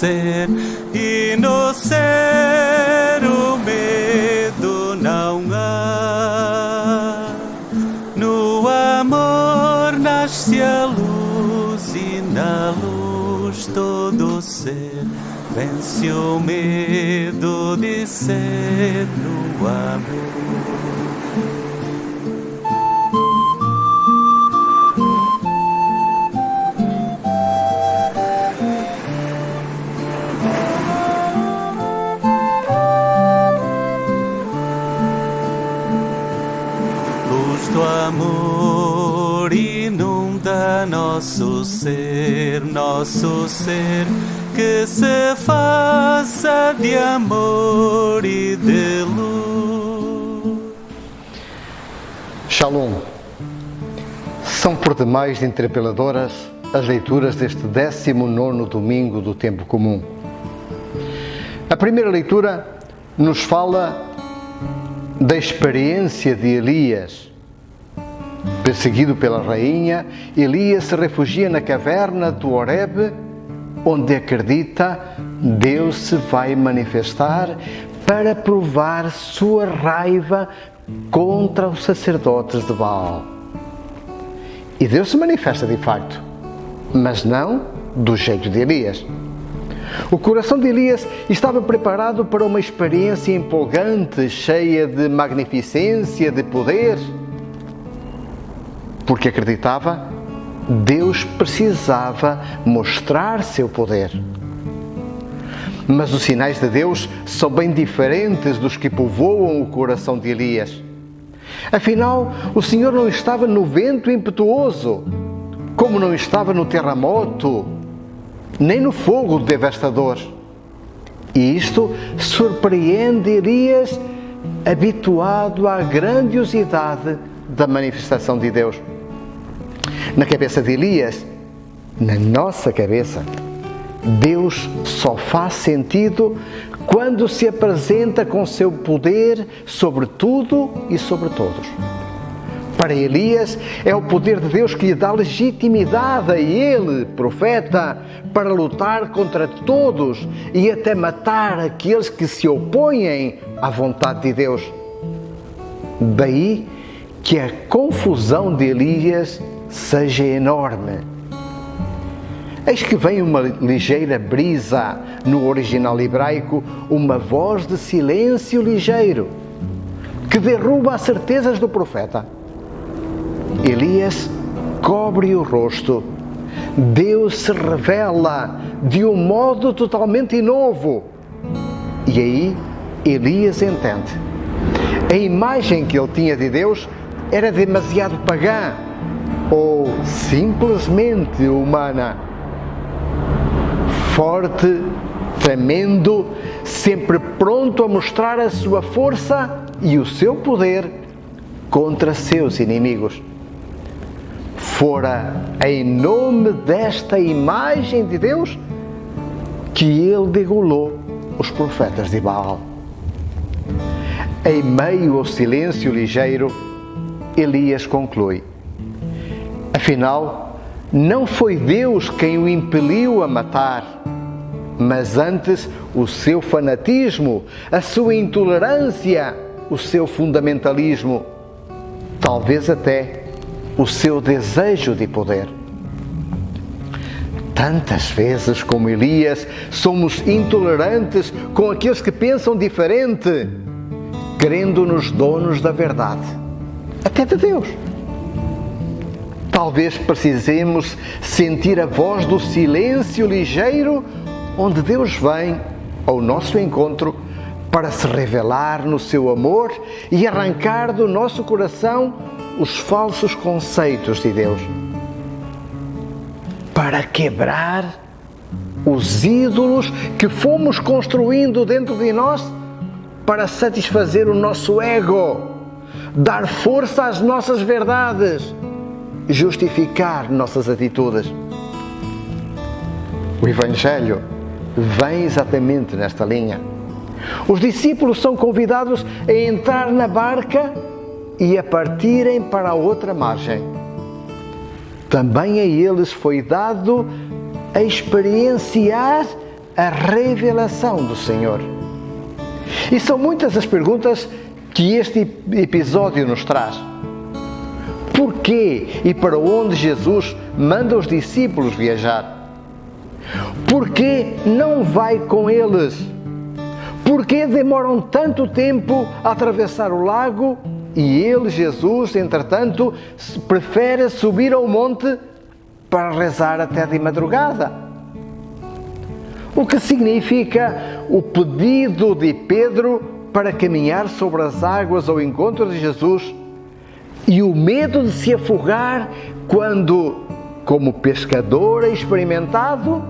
ser, e no ser o medo não há. No amor nasce a luz e na luz todo ser vence o medo de ser no amor. Luz do amor inunda nosso ser, que se faça de amor e de luz. Shalom. São por demais interpeladoras as leituras deste 19º domingo do tempo comum. A primeira leitura nos fala da experiência de Elias. Perseguido pela rainha, Elias se refugia na caverna do Horebe, onde acredita Deus se vai manifestar para provar sua raiva contra os sacerdotes de Baal. E Deus se manifesta de facto, mas não do jeito de Elias. O coração de Elias estava preparado para uma experiência empolgante, cheia de magnificência, de poder, porque acreditava Deus precisava mostrar seu poder. Mas os sinais de Deus são bem diferentes dos que povoam o coração de Elias. Afinal, o Senhor não estava no vento impetuoso, como não estava no terremoto, nem no fogo devastador. E isto surpreende Elias, habituado à grandiosidade da manifestação de Deus. Na cabeça de Elias, na nossa cabeça, Deus só faz sentido quando se apresenta com seu poder sobre tudo e sobre todos. Para Elias, é o poder de Deus que lhe dá legitimidade a ele, profeta, para lutar contra todos e até matar aqueles que se opõem à vontade de Deus. Daí que a confusão de Elias seja enorme. Eis que vem uma ligeira brisa, no original hebraico, uma voz de silêncio ligeiro, que derruba as certezas do profeta. Elias cobre o rosto. Deus se revela de um modo totalmente novo. E aí Elias entende. A imagem que ele tinha de Deus era demasiado pagã ou simplesmente humana. Forte, tremendo, sempre pronto a mostrar a sua força e o seu poder contra seus inimigos. Fora em nome desta imagem de Deus que ele degolou os profetas de Baal. Em meio ao silêncio ligeiro, Elias conclui: afinal, não foi Deus quem o impeliu a matar, mas antes o seu fanatismo, a sua intolerância, o seu fundamentalismo, talvez até o seu desejo de poder. Tantas vezes como Elias, somos intolerantes com aqueles que pensam diferente, querendo-nos donos da verdade, até de Deus. Talvez precisemos sentir a voz do silêncio ligeiro, onde Deus vem ao nosso encontro para se revelar no seu amor e arrancar do nosso coração os falsos conceitos de Deus, para quebrar os ídolos que fomos construindo dentro de nós para satisfazer o nosso ego, dar força às nossas verdades, justificar nossas atitudes. O Evangelho vem exatamente nesta linha. Os discípulos são convidados a entrar na barca e a partirem para a outra margem. Também a eles foi dado a experienciar a revelação do Senhor. E são muitas as perguntas que este episódio nos traz. Por quê e para onde Jesus manda os discípulos viajar? Por que não vai com eles? Por que demoram tanto tempo a atravessar o lago e ele, Jesus, entretanto, prefere subir ao monte para rezar até de madrugada? O que significa o pedido de Pedro para caminhar sobre as águas ao encontro de Jesus e o medo de se afogar quando, como pescador experimentado,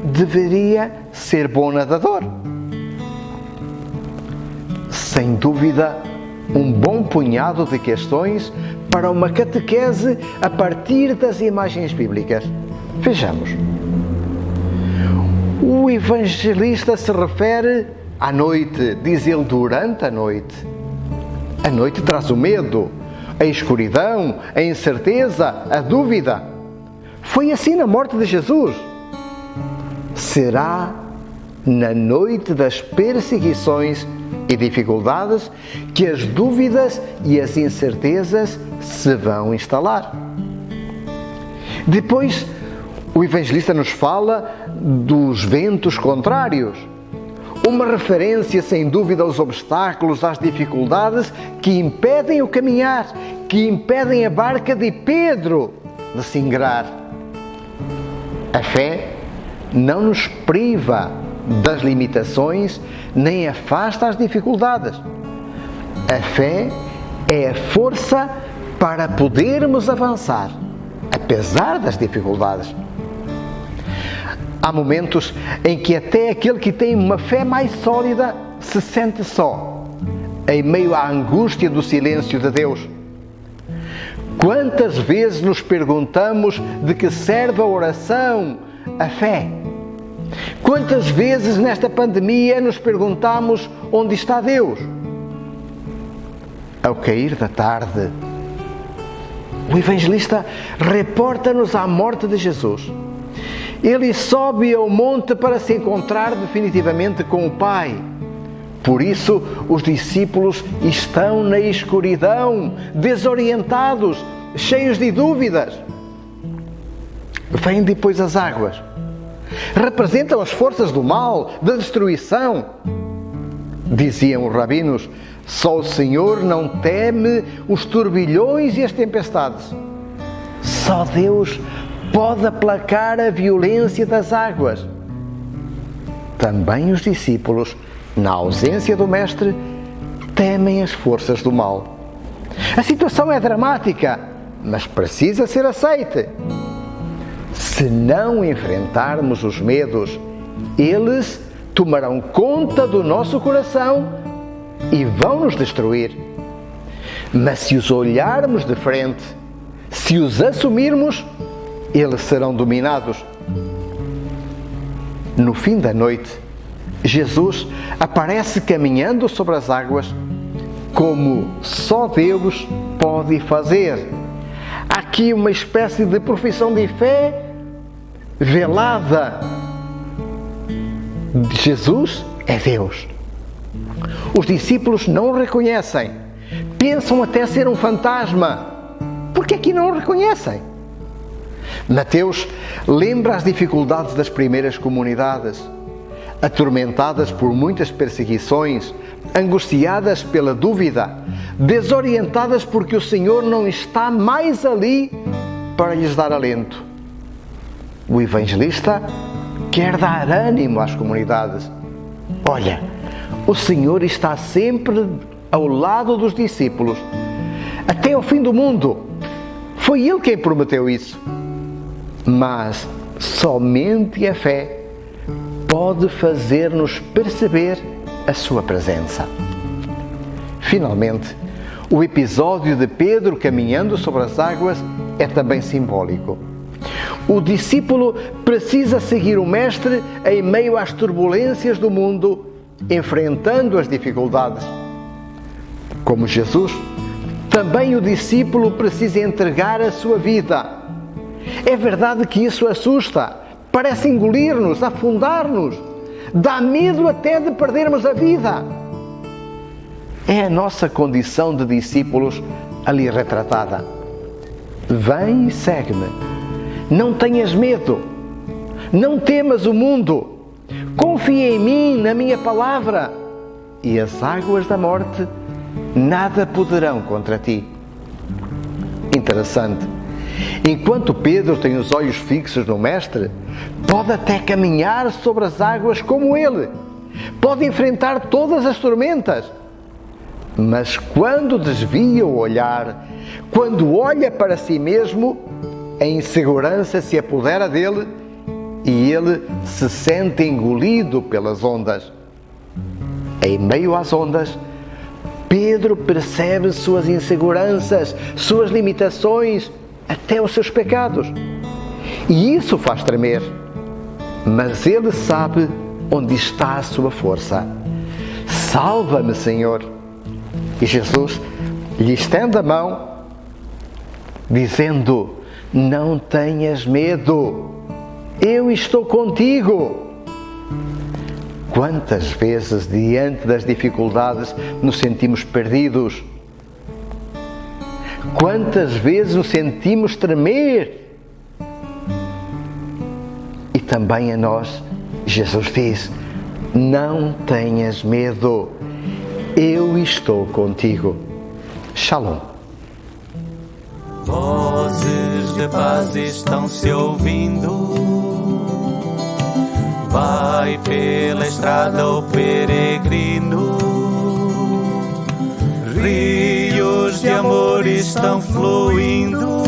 deveria ser bom nadador? Sem dúvida, um bom punhado de questões para uma catequese a partir das imagens bíblicas. Vejamos. O evangelista se refere à noite, diz ele, durante a noite. A noite traz o medo, a escuridão, a incerteza, a dúvida. Foi assim na morte de Jesus. Será na noite das perseguições e dificuldades que as dúvidas e as incertezas se vão instalar. Depois, o evangelista nos fala dos ventos contrários, uma referência sem dúvida aos obstáculos, às dificuldades que impedem o caminhar, que impedem a barca de Pedro de se ingrar. A fé não nos priva das limitações, nem afasta as dificuldades. A fé é a força para podermos avançar, apesar das dificuldades. Há momentos em que até aquele que tem uma fé mais sólida se sente só, em meio à angústia do silêncio de Deus. Quantas vezes nos perguntamos de que serve a oração, a fé? Quantas vezes nesta pandemia nos perguntamos onde está Deus? Ao cair da tarde, o evangelista reporta-nos a morte de Jesus. Ele sobe ao monte para se encontrar definitivamente com o Pai. Por isso, os discípulos estão na escuridão, desorientados, cheios de dúvidas. Vêm depois as águas. Representam as forças do mal, da destruição. Diziam os rabinos, só o Senhor não teme os turbilhões e as tempestades. Só Deus pode aplacar a violência das águas. Também os discípulos, na ausência do Mestre, temem as forças do mal. A situação é dramática, mas precisa ser aceite. Se não enfrentarmos os medos, eles tomarão conta do nosso coração e vão nos destruir. Mas se os olharmos de frente, se os assumirmos, eles serão dominados. No fim da noite, Jesus aparece caminhando sobre as águas, como só Deus pode fazer. Aqui uma espécie de profissão de fé velada. Jesus é Deus. Os discípulos não o reconhecem. Pensam até ser um fantasma. Por que aqui não o reconhecem? Mateus lembra as dificuldades das primeiras comunidades, atormentadas por muitas perseguições, angustiadas pela dúvida, desorientadas porque o Senhor não está mais ali para lhes dar alento. O evangelista quer dar ânimo às comunidades. Olha, o Senhor está sempre ao lado dos discípulos, até ao fim do mundo. Foi Ele quem prometeu isso. Mas somente a fé pode fazer-nos perceber a sua presença. Finalmente, o episódio de Pedro caminhando sobre as águas é também simbólico. O discípulo precisa seguir o Mestre em meio às turbulências do mundo, enfrentando as dificuldades. Como Jesus, também o discípulo precisa entregar a sua vida. É verdade que isso assusta, parece engolir-nos, afundar-nos, dá medo até de perdermos a vida. É a nossa condição de discípulos ali retratada. Vem e segue-me. Não tenhas medo. Não temas o mundo. Confia em mim, na minha palavra. E as águas da morte nada poderão contra ti. Interessante. Enquanto Pedro tem os olhos fixos no Mestre, pode até caminhar sobre as águas como ele. Pode enfrentar todas as tormentas. Mas quando desvia o olhar, quando olha para si mesmo, a insegurança se apodera dele e ele se sente engolido pelas ondas. Em meio às ondas, Pedro percebe suas inseguranças, suas limitações, até os seus pecados. E isso faz tremer. Mas ele sabe onde está a sua força. Salva-me, Senhor. E Jesus lhe estende a mão, dizendo: não tenhas medo, eu estou contigo. Quantas vezes, diante das dificuldades, nos sentimos perdidos? Quantas vezes nos sentimos tremer? E também a nós, Jesus diz: não tenhas medo, eu estou contigo. Shalom. Vozes de paz estão se ouvindo. Vai pela estrada o peregrino. Rios de amor estão fluindo.